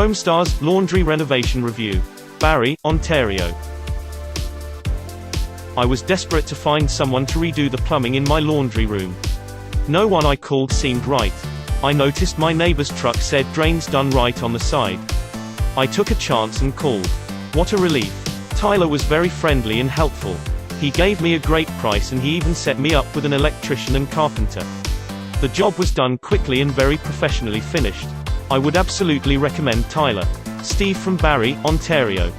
Homestars Laundry Renovation Review. Barrie, Ontario. I was desperate to find someone to redo the plumbing in my laundry room. No one I called seemed right. I noticed my neighbor's truck said drains done right on the side. I took a chance and called. What a relief. Tyler was very friendly and helpful. He gave me a great price and he even set me up with an electrician and carpenter. The job was done quickly and very professionally finished. I would absolutely recommend Tyler. Steve from Barrie, Ontario.